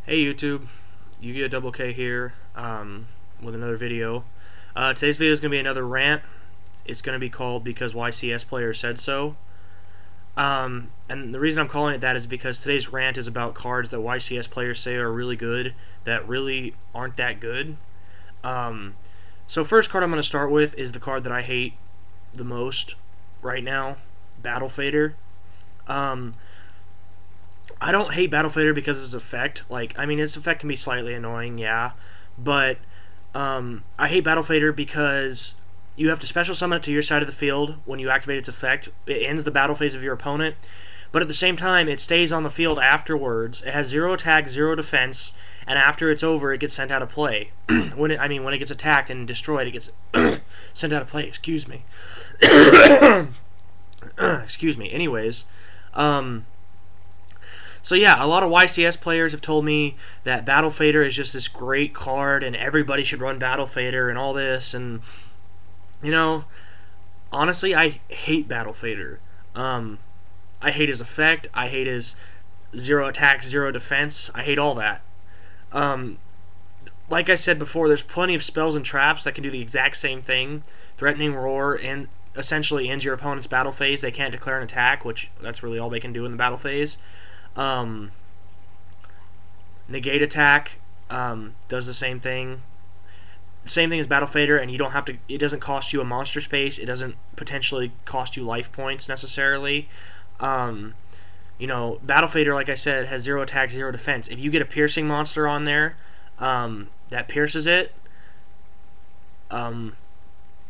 Hey YouTube, Yugiohdoublek here with another video. Today's video is going to be another rant. It's going to be called Because YCS Player Said So. And the reason I'm calling it that is because today's rant is about cards that YCS players say are really good that really aren't that good. So first card I'm going to start with is the card that I hate the most right now, Battle Fader. I don't hate Battle Fader because of its effect. I mean, its effect can be slightly annoying, yeah. But, I hate Battle Fader because you have to special summon it to your side of the field when you activate its effect. It ends the battle phase of your opponent. But at the same time, it stays on the field afterwards. It has 0 attack, 0 defense, and after it's over, it gets sent out of play. when it gets attacked and destroyed, it gets sent out of play. Excuse me. Excuse me. Anyways, so yeah, a lot of YCS players have told me that Battle Fader is just this great card and everybody should run Battle Fader and all this, and you know, honestly, I hate Battle Fader. I hate his effect, I hate his 0 attack, 0 defense, I hate all that. Like I said before, there's plenty of spells and traps that can do the exact same thing. Threatening Roar and essentially ends your opponent's battle phase. They can't declare an attack, which that's really all they can do in the battle phase. Negate attack does the same thing. Same thing as Battle Fader, and you don't have to. It doesn't cost you a monster space. It doesn't potentially cost you life points necessarily. You know, Battle Fader, like I said, has 0 attack, 0 defense. If you get a piercing monster on there that pierces it, you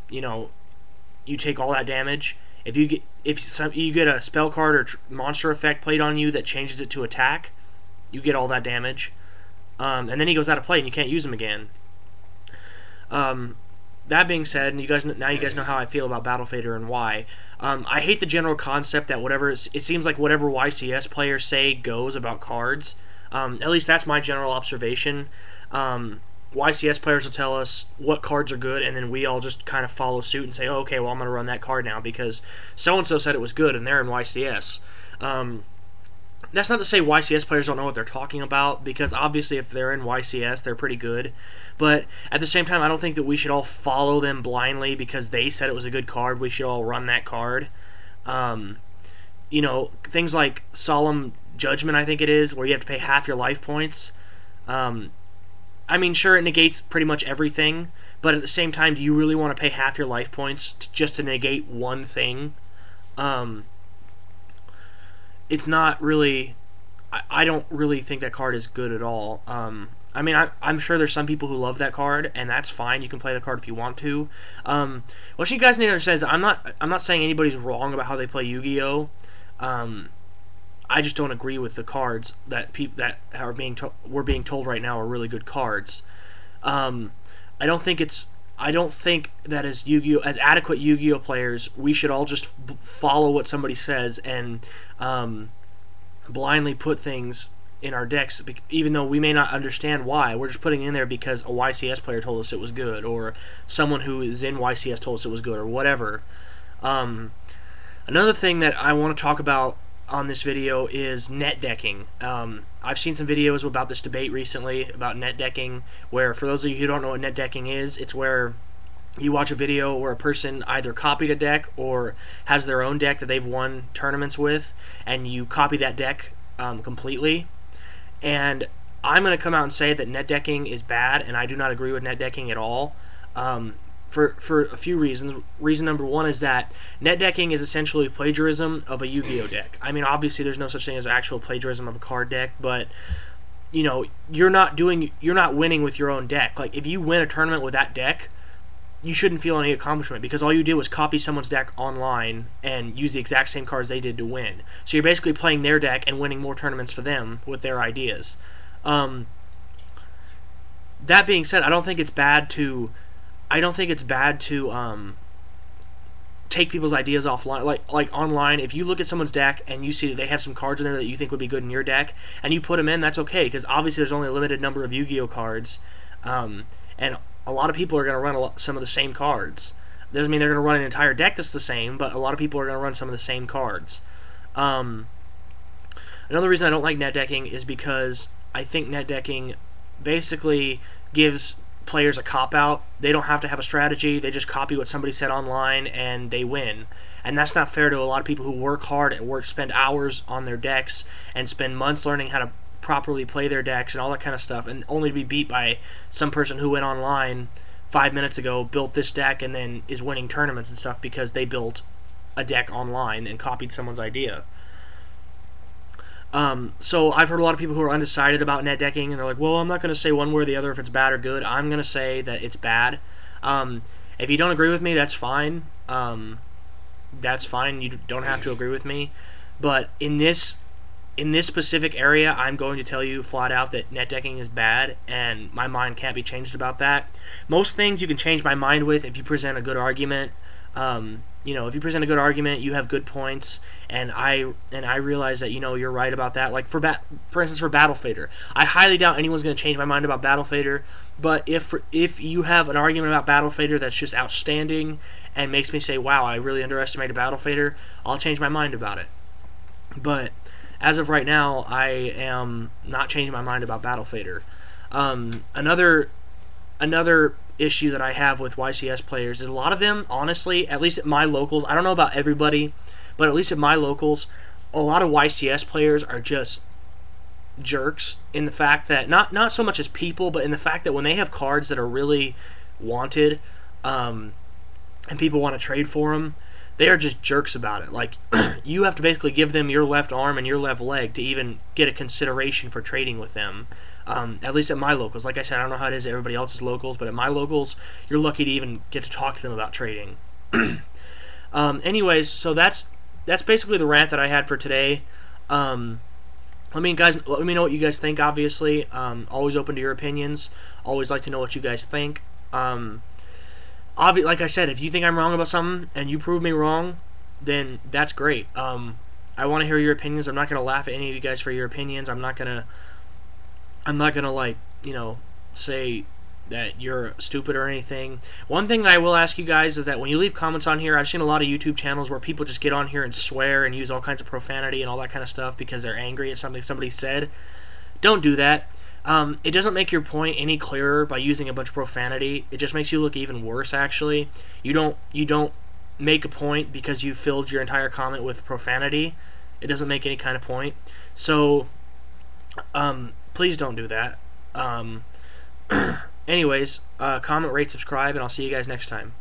know, you take all that damage. If you get a spell card or monster effect played on you that changes it to attack, you get all that damage, and then he goes out of play and you can't use him again. That being said, and you guys know how I feel about Battle Fader and why. I hate the general concept that it seems like whatever YCS players say goes about cards. At least that's my general observation. YCS players will tell us what cards are good, and then we all just kind of follow suit and say, oh, okay, well, I'm going to run that card now because so-and-so said it was good, and they're in YCS. That's not to say YCS players don't know what they're talking about, because obviously if they're in YCS, they're pretty good. But at the same time, I don't think that we should all follow them blindly because they said it was a good card. We should all run that card. You know, things like Solemn Judgment, I think it is, where you have to pay half your life points. I mean, sure, it negates pretty much everything, but at the same time, do you really want to pay half your life points just to negate one thing? It's not really... I don't really think that card is good at all. I mean, I'm sure there's some people who love that card, and that's fine. You can play the card if you want to. What you guys need to understand is I'm not saying anybody's wrong about how they play Yu-Gi-Oh! I just don't agree with the cards that we're being told right now are really good cards. I don't think that as adequate Yu-Gi-Oh players, we should all just follow what somebody says and blindly put things in our decks, even though we may not understand why. We're just putting it in there because a YCS player told us it was good, or someone who is in YCS told us it was good, or whatever. Another thing that I want to talk about on this video is net decking. I've seen some videos about this debate recently about net decking, where, for those of you who don't know what net decking is, it's where you watch a video where a person either copied a deck or has their own deck that they've won tournaments with, and you copy that deck completely. And I'm going to come out and say that net decking is bad, and I do not agree with net decking at all. For a few reasons. Reason number one is that net decking is essentially plagiarism of a Yu-Gi-Oh deck. I mean, obviously there's no such thing as actual plagiarism of a card deck, but you know, you're not winning with your own deck. Like, if you win a tournament with that deck, you shouldn't feel any accomplishment because all you did was copy someone's deck online and use the exact same cards they did to win. So you're basically playing their deck and winning more tournaments for them with their ideas. That being said, I don't think it's bad to take people's ideas offline. Like online, if you look at someone's deck and you see that they have some cards in there that you think would be good in your deck, and you put them in, that's okay, because obviously there's only a limited number of Yu-Gi-Oh cards, and a lot of people are going to run some of the same cards. Doesn't mean they're going to run an entire deck that's the same, but a lot of people are going to run some of the same cards. Another reason I don't like net decking is because I think net decking basically gives players a cop-out. They don't have to have a strategy. They just copy what somebody said online and they win. And that's not fair to a lot of people who work hard and spend hours on their decks and spend months learning how to properly play their decks and all that kind of stuff, and only to be beat by some person who went online 5 minutes ago, built this deck, and then is winning tournaments and stuff because they built a deck online and copied someone's idea. So I've heard a lot of people who are undecided about net decking, and they're like, well, I'm not going to say one way or the other if it's bad or good. I'm going to say that it's bad. If you don't agree with me, that's fine. That's fine. You don't have to agree with me. But in this specific area, I'm going to tell you flat out that net decking is bad, and my mind can't be changed about that. Most things you can change my mind with if you present a good argument. If you present a good argument, you have good points, and I realize that you're right about that. Like for instance, for Battle Fader, I highly doubt anyone's going to change my mind about Battle Fader. But if you have an argument about Battle Fader that's just outstanding and makes me say, wow, I really underestimated Battle Fader, I'll change my mind about it. But as of right now, I am not changing my mind about Battle Fader. Another issue that I have with YCS players is a lot of them, honestly, at least at my locals, I don't know about everybody, but at least at my locals, a lot of YCS players are just jerks in the fact that, not so much as people, but in the fact that when they have cards that are really wanted, and people want to trade for them, they are just jerks about it. Like, you have to basically give them your left arm and your left leg to even get a consideration for trading with them. At least at my locals. Like I said, I don't know how it is at everybody else's locals, but at my locals, you're lucky to even get to talk to them about trading. Anyways, so that's basically the rant that I had for today. Let me know what you guys think, obviously. Always open to your opinions. Always like to know what you guys think. Like I said, if you think I'm wrong about something and you prove me wrong, then that's great. I want to hear your opinions. I'm not going to laugh at any of you guys for your opinions. I'm not gonna like, say that you're stupid or anything. One thing I will ask you guys is that when you leave comments on here, I've seen a lot of YouTube channels where people just get on here and swear and use all kinds of profanity and all that kind of stuff because they're angry at something somebody said. Don't do that. It doesn't make your point any clearer by using a bunch of profanity. It just makes you look even worse, actually. You don't make a point because you filled your entire comment with profanity. It doesn't make any kind of point. So, please don't do that. Anyways, comment, rate, subscribe, and I'll see you guys next time.